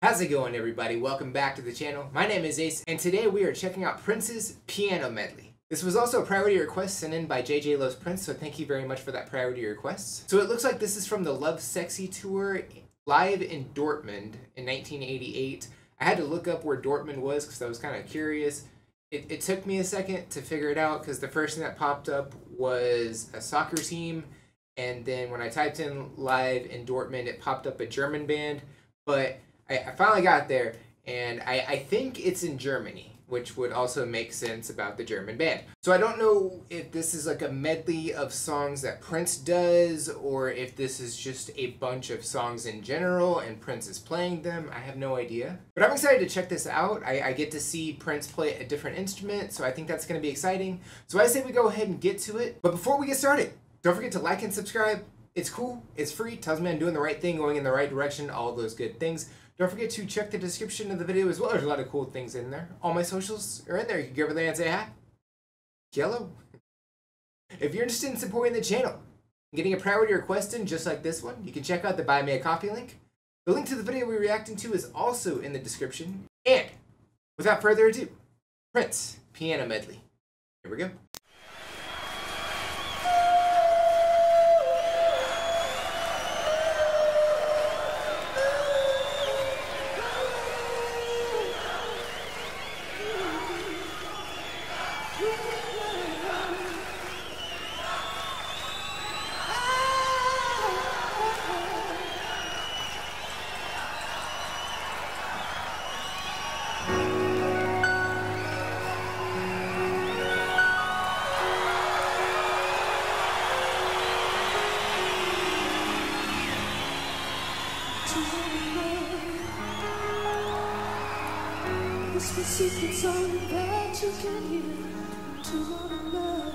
How's it going, everybody? Welcome back to the channel. My name is Ace, and today we are checking out Prince's piano medley. This was also a priority request sent in by JJ Loves Prince, so thank you very much for that priority request. So it looks like this is from the Love Sexy tour live in Dortmund in 1988. I had to look up where Dortmund was because I was kind of curious. It took me a second to figure it out because the first thing that popped up was a soccer team, and then when I typed in live in Dortmund, it popped up a German band, but I finally got there, and I think it's in Germany, which would also make sense about the German band. So I don't know if this is like a medley of songs that Prince does, or if this is just a bunch of songs in general and Prince is playing them. I have no idea. But I'm excited to check this out. I get to see Prince play a different instrument, so I think that's going to be exciting. So I say we go ahead and get to it. But before we get started, don't forget to like and subscribe. It's cool, it's free, tells me I'm doing the right thing, going in the right direction, all those good things. Don't forget to check the description of the video as well. There's a lot of cool things in there. All my socials are in there. You can go over there and say hi. Hello. If you're interested in supporting the channel and getting a priority request in just like this one, you can check out the Buy Me a Coffee link. The link to the video we're reacting to is also in the description. And without further ado, Prince Piano Medley. Here we go. Whisper secrets only that you can hear to one another.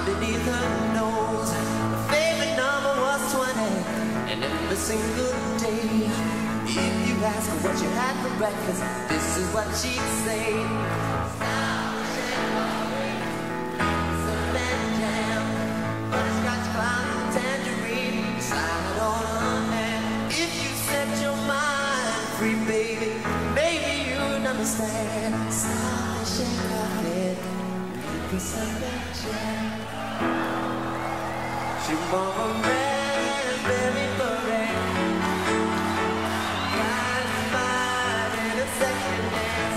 Beneath her nose, her favorite number was 20, and every single day, if you ask her what you had for breakfast, this is what she'd say. Some jam, butterscotch clouds, tangerine, slide on her hand. If you set your mind free, baby, maybe you'd understand. Slowly shake her head, piece of that jam. She bought a raspberry beret, got a in a second hand.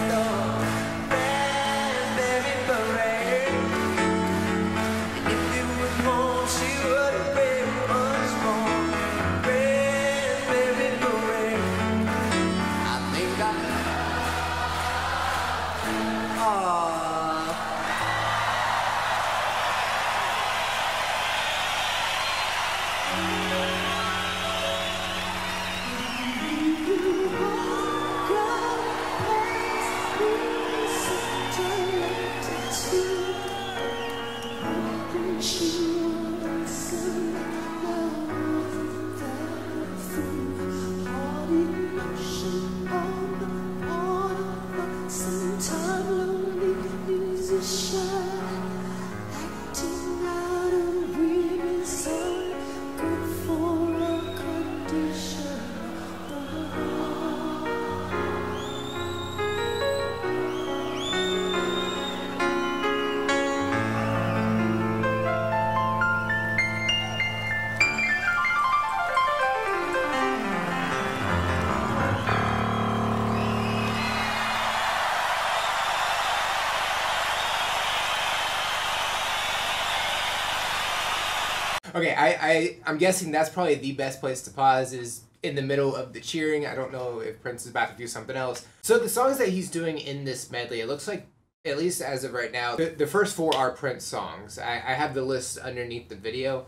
Okay, I'm guessing that's probably the best place to pause is in the middle of the cheering. I don't know if Prince is about to do something else. So the songs that he's doing in this medley, it looks like, at least as of right now, the first 4 are Prince songs. I have the list underneath the video.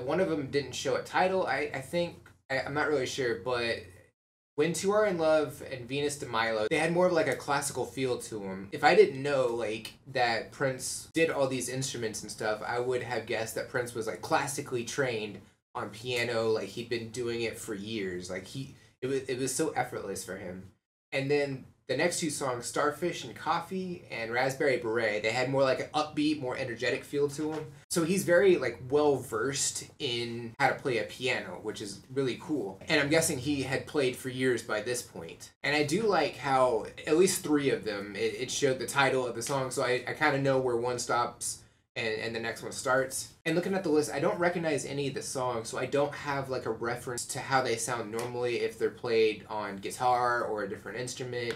One of them didn't show a title, I think. I'm not really sure, but When Two Are in Love and Venus de Milo, they had more of like a classical feel to them. If I didn't know like that Prince did all these instruments and stuff, I would have guessed that Prince was like classically trained on piano, like he'd been doing it for years. Like it was so effortless for him. And then the next 2 songs, Starfish and Coffee and Raspberry Beret, they had more like an upbeat, more energetic feel to them. So he's very like well versed in how to play a piano, which is really cool. And I'm guessing he had played for years by this point. And I do like how at least 3 of them, it showed the title of the song, so I kind of know where one stops and the next one starts. And looking at the list, I don't recognize any of the songs, so I don't have like a reference to how they sound normally if they're played on guitar or a different instrument.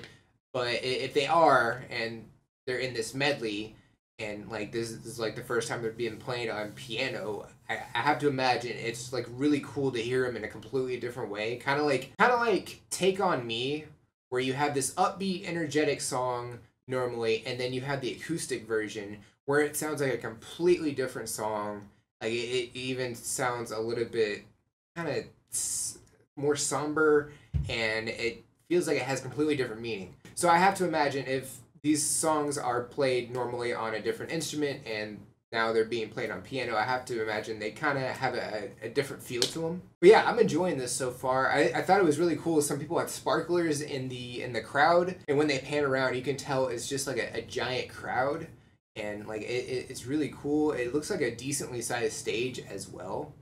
But if they are, and they're in this medley, and like this is like the first time they're being played on piano, I have to imagine it's like really cool to hear them in a completely different way. Kind of like Take On Me, where you have this upbeat, energetic song normally, and then you have the acoustic version where it sounds like a completely different song. Like it even sounds a little bit kind of more somber, and it feels like it has completely different meaning. So I have to imagine if these songs are played normally on a different instrument and now they're being played on piano, I have to imagine they kind of have a different feel to them. But yeah, I'm enjoying this so far. I thought it was really cool. Some people had sparklers in the crowd, and when they pan around, you can tell it's just like a giant crowd, and like it's really cool. It looks like a decently sized stage as well.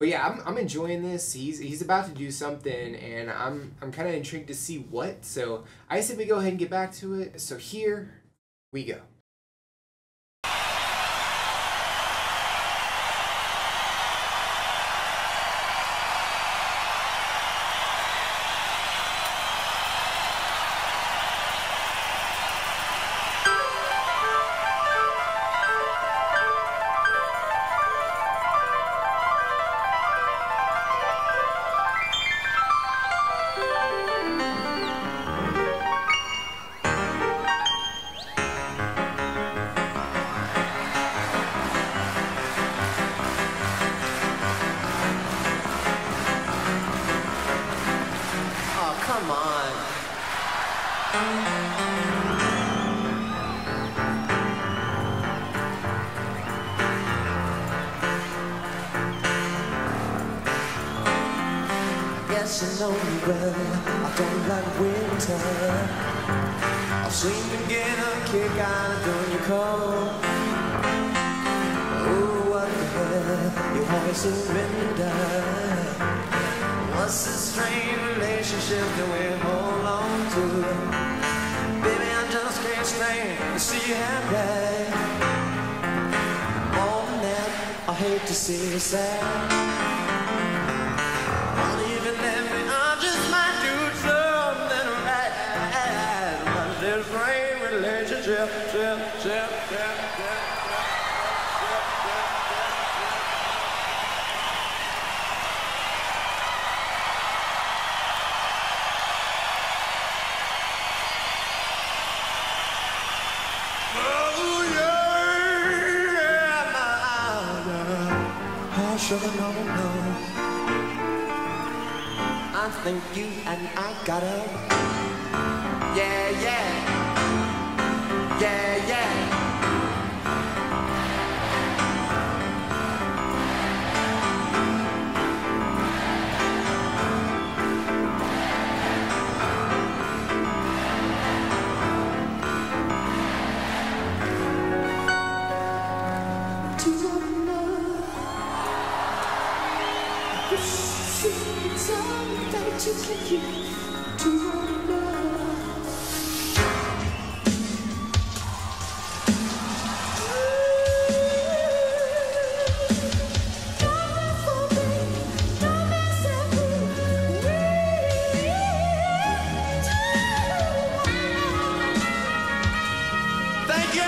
But yeah, I'm enjoying this. He's about to do something, and I'm kind of intrigued to see what. So I said we go ahead and get back to it. So here we go. Come on. Yes, you know me well. I don't like winter. I'll seem to get a kick out of doing you cold. Oh, what the hell? You always surrender. What's this strange relationship that we hold on to? Baby, I just can't stand to see you happy. More than that, I hate to see you sad. Won't even let me, I just might do something right. What's this strange relationship? Sure, no. I think you and I gotta. Yeah. That you can hear to Thank you.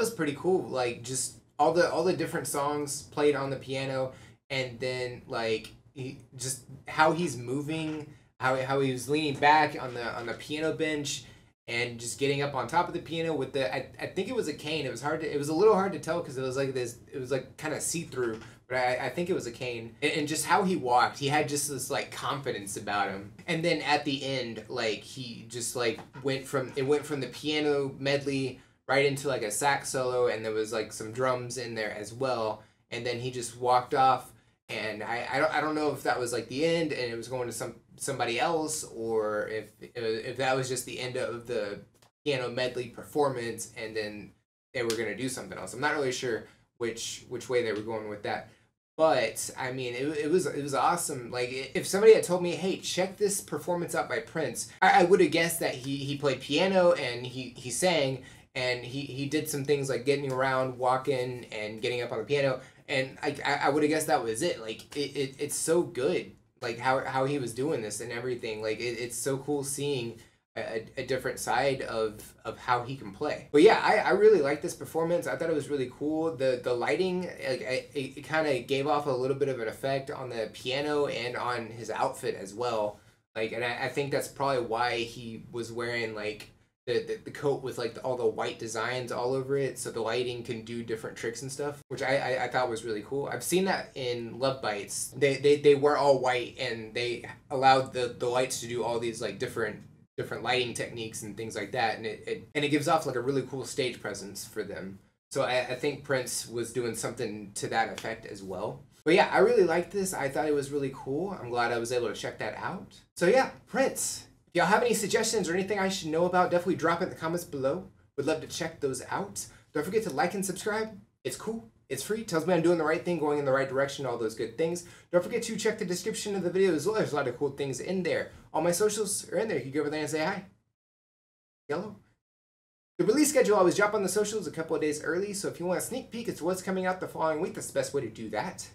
was pretty cool. Like just all the different songs played on the piano, and then like just how he's moving, how he was leaning back on the piano bench, and just getting up on top of the piano with the I think it was a cane. It was a little hard to tell because it was like this. It was like kind of see through. But I think it was a cane. And just how he walked, he had just this like confidence about him. And then at the end, like he just like went from the piano medley right into like a sax solo, and there was like some drums in there as well. And then he just walked off, and I don't know if that was like the end and it was going to somebody else, or if that was just the end of the piano medley performance and then they were gonna do something else. I'm not really sure which way they were going with that. But I mean, it was awesome. Like if somebody had told me, "Hey, check this performance out by Prince," I would have guessed that he played piano and he sang and he did some things like getting around, walking, and getting up on the piano. And I would have guessed that was it. Like it's so good. Like how he was doing this and everything. Like it's so cool seeing a different side of how he can play. But yeah, I really liked this performance. I thought it was really cool. The lighting, like it kind of gave off a little bit of an effect on the piano and on his outfit as well. Like, and I think that's probably why he was wearing like the coat with like all the white designs all over it, so the lighting can do different tricks and stuff, which I thought was really cool. I've seen that in Love Bites. They were all white and they allowed the lights to do all these like different lighting techniques and things like that, and it gives off like a really cool stage presence for them. So I think Prince was doing something to that effect as well. But yeah, I really liked this. I thought it was really cool. I'm glad I was able to check that out. So yeah, Prince. If y'all have any suggestions or anything I should know about, definitely drop it in the comments below. Would love to check those out. Don't forget to like and subscribe. It's cool. It's free. Tells me I'm doing the right thing, going in the right direction, all those good things. Don't forget to check the description of the video as well. There's a lot of cool things in there. All my socials are in there. You can go over there and say hi. Hello. The release schedule always drop on the socials a couple of days early, so if you want a sneak peek as to what's coming out the following week, that's the best way to do that.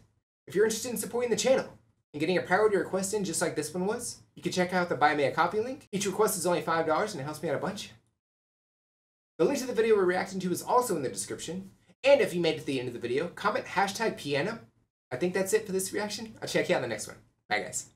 If you're interested in supporting the channel and getting a priority request in just like this one was, you can check out the Buy Me a Copy link. Each request is only $5 and it helps me out a bunch. The link to the video we're reacting to is also in the description. And if you made it to the end of the video, comment #piano. I think that's it for this reaction. I'll check you out in the next one. Bye guys.